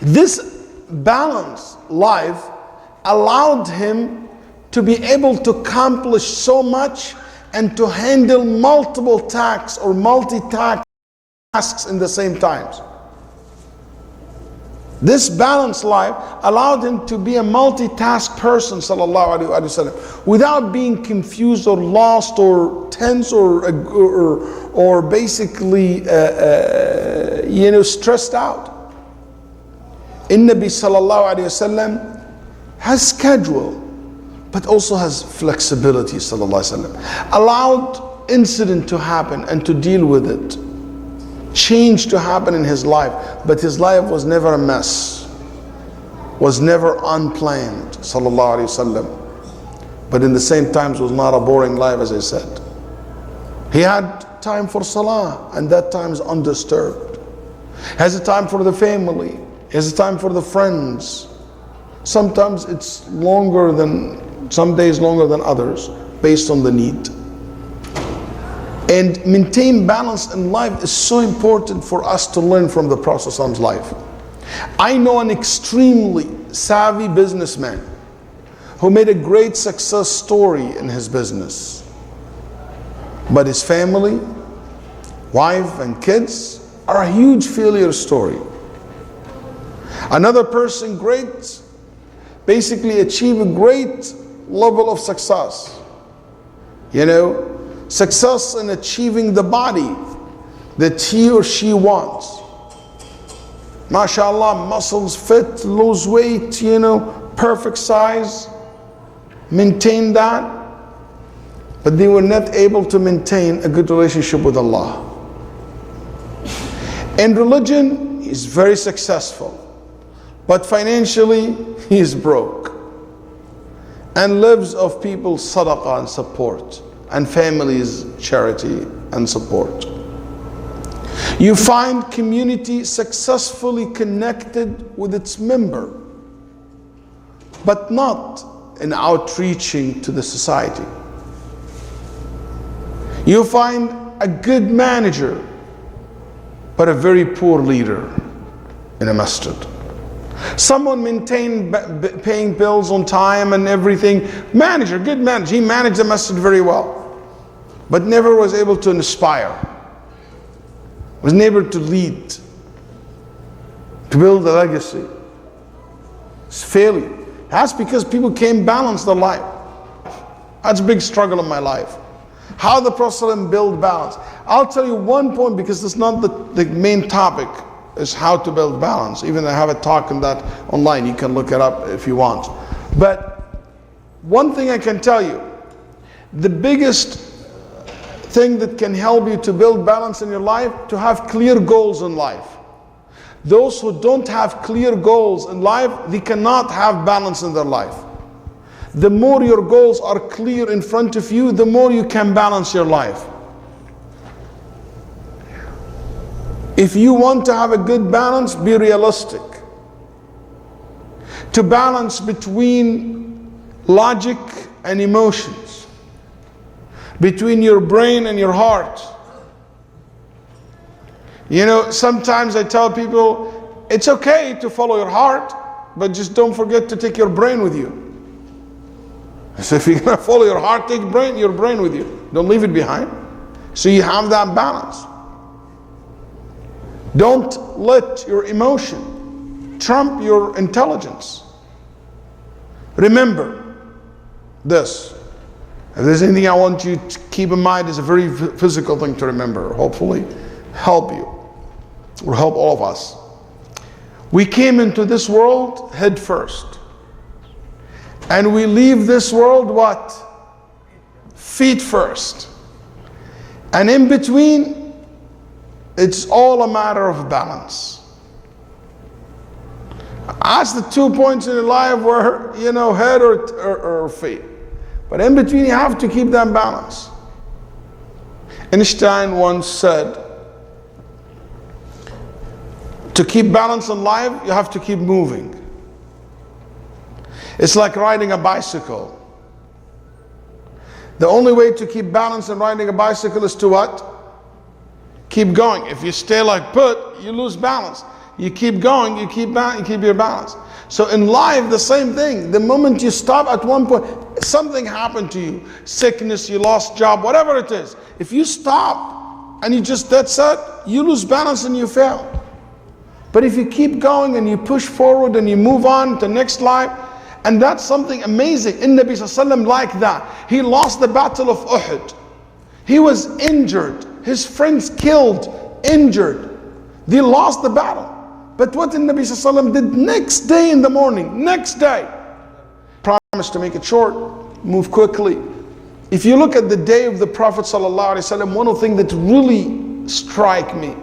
This balanced life allowed him to be able to accomplish so much and to handle multiple tasks or multi-tasks in the same times. This balanced life allowed him to be a multitask person, sallallahu alaihi wasallam, without being confused or lost or tense or basically stressed out. Nabi sallallahu alaihi wasallam has schedule, but also has flexibility, sallallahu alaihi wasallam. Allowed incident to happen and to deal with it. Change to happen in his life, but his life was never a mess, was never unplanned, sallallahu alaihi wasallam. But in the same time, it was not a boring life, as I said. He had time for salah, and that time is undisturbed. He has a time for the family. He has a time for the friends. Sometimes it's longer than, some days longer than others, based on the need. And maintain balance in life is so important for us to learn from the Prophet's life. I know an extremely savvy businessman who made a great success story in his business. But his family, wife and kids are a huge failure story. Another person great, basically achieve a great level of success. Success in achieving the body that he or she wants. MashaAllah, muscles fit, lose weight, perfect size, maintain that. But they were not able to maintain a good relationship with Allah. In religion, he's very successful, but financially, he is broke and lives of people's sadaqah and support, and families' charity and support. You find community successfully connected with its member, but not in outreaching to the society. You find a good manager, but a very poor leader in a masjid. Someone maintained paying bills on time and everything. Manager, good manager, he managed the masjid very well, but never was able to inspire, was never to lead, to build a legacy. It's failure. That's because people can't balance their life. That's a big struggle in my life. How the Prophet ﷺ build balance. I'll tell you one point, because it's not the main topic, is how to build balance. Even I have a talk on that online. You can look it up if you want. But one thing I can tell you, the biggest thing that can help you to build balance in your life, to have clear goals in life. Those who don't have clear goals in life, they cannot have balance in their life. The more your goals are clear in front of you, the more you can balance your life. If you want to have a good balance, be realistic. To balance between logic and emotions, between your brain and your heart. Sometimes I tell people, it's okay to follow your heart, but just don't forget to take your brain with you. So if you're going to follow your heart, take your brain with you. Don't leave it behind. So you have that balance. Don't let your emotion trump your intelligence. Remember this. If there's anything I want you to keep in mind, it's a very physical thing to remember. Hopefully help you, or help all of us. We came into this world head first. And we leave this world what? Feet first. And in between, it's all a matter of balance. That's the 2 points in your life where, head or feet. But in between, you have to keep that balance. Einstein once said, to keep balance in life, you have to keep moving. It's like riding a bicycle. The only way to keep balance in riding a bicycle is to what? Keep going. If you stay like put, you lose balance. You keep going, you keep your balance. So in life, the same thing. The moment you stop at one point, something happened to you, sickness, you lost job, whatever it is. If you stop and you just, that's it, you lose balance and you fail. But if you keep going and you push forward and you move on to the next life, and that's something amazing. In Nabi Sallallahu Alaihi Wasallam like that. He lost the battle of Uhud. He was injured. His friends killed, injured. They lost the battle. But what the Nabi Sallallahu Alaihi Wasallam did next day in the morning, next day, promise to make it short, move quickly. If you look at the day of the Prophet Sallallahu Alaihi Wasallam, one of the things that really strike me,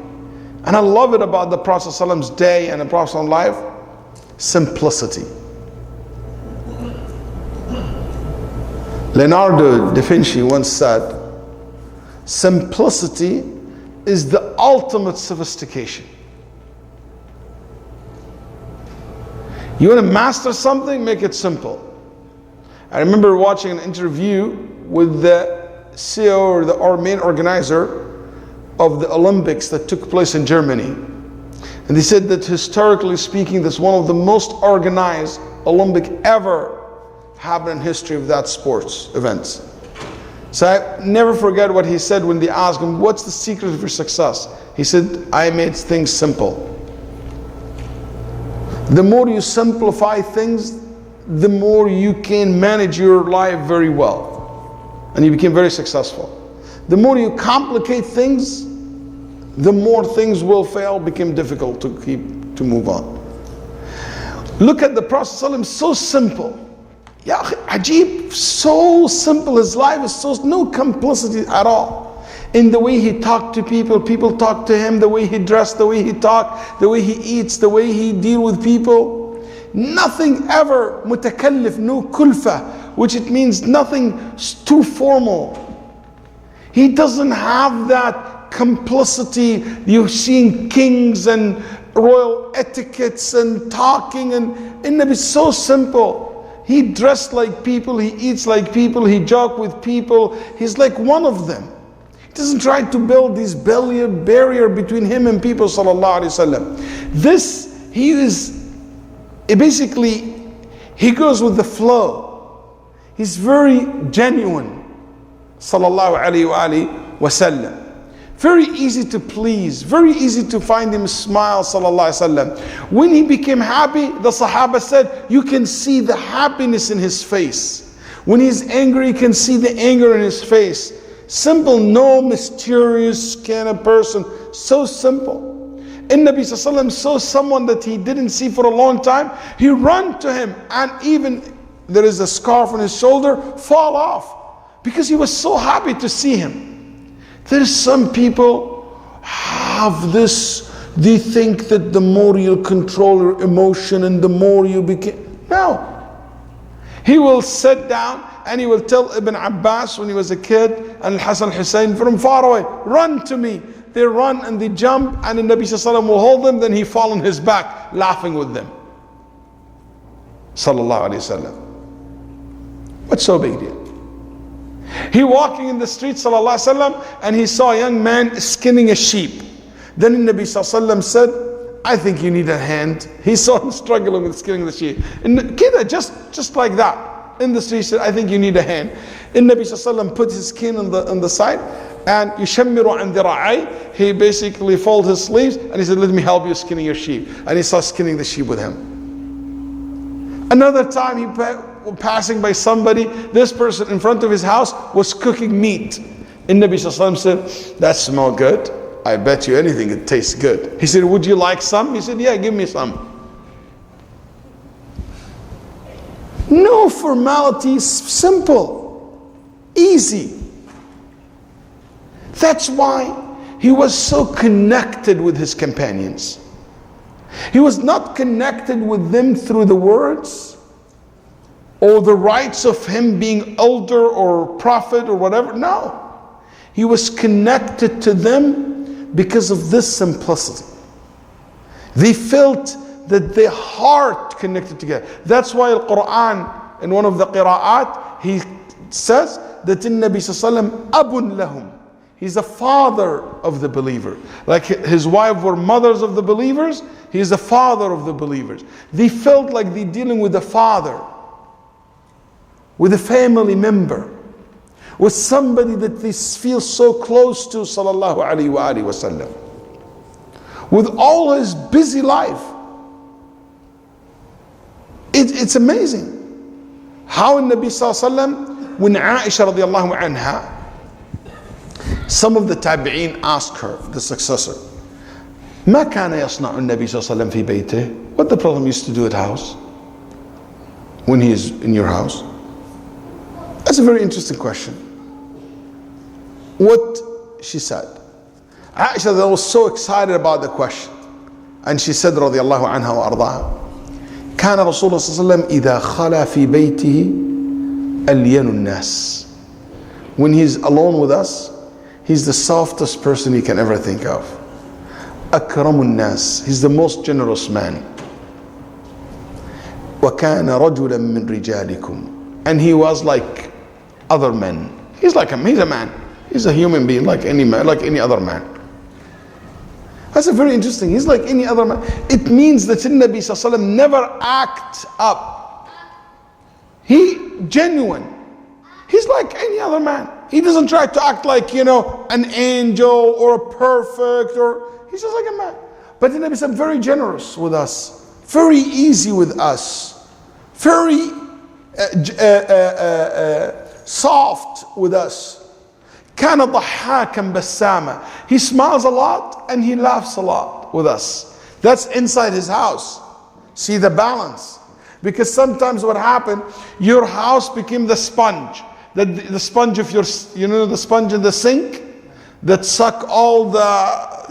and I love it about the Prophet Sallallahu Alaihi Wasallam's day and the Prophet's life, simplicity. Leonardo da Vinci once said, simplicity is the ultimate sophistication. You want to master something, make it simple. I remember watching an interview with the CEO or main organizer of the Olympics that took place in Germany. And they said that historically speaking, this is one of the most organized Olympic ever happened in history of that sports events. So I never forget what he said when they asked him, what's the secret of your success? He said, I made things simple. The more you simplify things, the more you can manage your life very well. And you became very successful. The more you complicate things, the more things will fail, become difficult to move on. Look at the Prophet ﷺ, so simple. Ya Ajib, so simple. His life is so, no complicity at all. In the way he talked to people, people talked to him, the way he dressed, the way he talked, the way he eats, the way he deal with people. Nothing ever mutakallif, no kulfa, which it means nothing too formal. He doesn't have that complicity. You're seeing kings and royal etiquettes and talking, and Nabi is so simple. He dressed like people, he eats like people, he joked with people. He's like one of them. He doesn't try to build this barrier between him and people, sallallahu alaihi wasallam. This, he goes with the flow. He's very genuine, sallallahu alaihi wasallam. Very easy to please, very easy to find him smile, sallallahu alaihi wasallam. When he became happy, the Sahaba said, you can see the happiness in his face. When he's angry, you can see the anger in his face. Simple, no mysterious kind of person, so simple. And Nabi Sallallahu Alaihi Wasallam saw someone that he didn't see for a long time, he ran to him, and even there is a scarf on his shoulder, fall off, because he was so happy to see him. There's some people have this, they think that the more you control your emotion and the more you become, no. He will sit down and he will tell Ibn Abbas when he was a kid, and Al-Hasan Hussein from far away, run to me. They run and they jump, and the Nabi Sallallahu Alaihi Wasallam will hold them, then he fall on his back, laughing with them. Sallallahu Alaihi Wasallam. What's so big deal? He walking in the street, sallallahu alaihi wasallam, and he saw a young man skinning a sheep. Then the Nabi sallallahu alaihi wasallam said, I think you need a hand. He saw him struggling with skinning the sheep. And kid, just like that, in the street, he said, I think you need a hand. And Nabi sallallahu alaihi wasallam put his skin on the side, and yushammiru an dhira'i, he basically folded his sleeves, and he said, let me help you skinning your sheep. And he started skinning the sheep with him. Another time he passing by somebody, this person in front of his house was cooking meat. And Nabi Sallallahu Alaihi Wasallam said, that smells good. I bet you anything it tastes good. He said, would you like some? He said, yeah, give me some. No formalities, simple, easy. That's why he was so connected with his companions. He was not connected with them through the words or the rights of him being elder or prophet or whatever. No. He was connected to them because of this simplicity. They felt that their heart connected together. That's why Al-Quran, in one of the qira'at, he says that in Nabi Sallallahu Alaihi Wasallam, abun lahum. He's the father of the believer. Like his wife were mothers of the believers, he is the father of the believers. They felt like they're dealing with a father, with a family member, with somebody that they feel so close to, sallallahu alayhi wa alihi wasallam. With all his busy life. It's amazing how in Nabi sallallahu alayhi wa sallam, when Aisha radiallahu anha, some of the tabi'een asked her, the successor, ما كان يصنع النبي صلى الله عليه وسلم في بيته? What the Prophet used to do at house? When he is in your house? That's a very interesting question. What she said. Aisha was so excited about the question. And she said رضي الله عنها وأرضاها كان رسول الله صلى الله عليه وسلم إذا خلا في بيته ألين الناس. When he's alone with us, he's the softest person you can ever think of. أكرم الناس. He's the most generous man. وكان رجلا من رجالكم. And he was like other men. He's like him. He's a man. He's a human being like any man, like any other man. That's a very interesting. He's like any other man. It means that Nabi sallallahu alaihi wasallam never act up. He genuine. He's like any other man. He doesn't try to act like, an angel or a perfect, or he's just like a man. But the Nabi said very generous with us, very easy with us, very soft with us. كان ضحاكا بساما. He smiles a lot and he laughs a lot with us. That's inside his house. See the balance. Because sometimes what happened, your house became the sponge. The sponge of your, the sponge in the sink that suck all the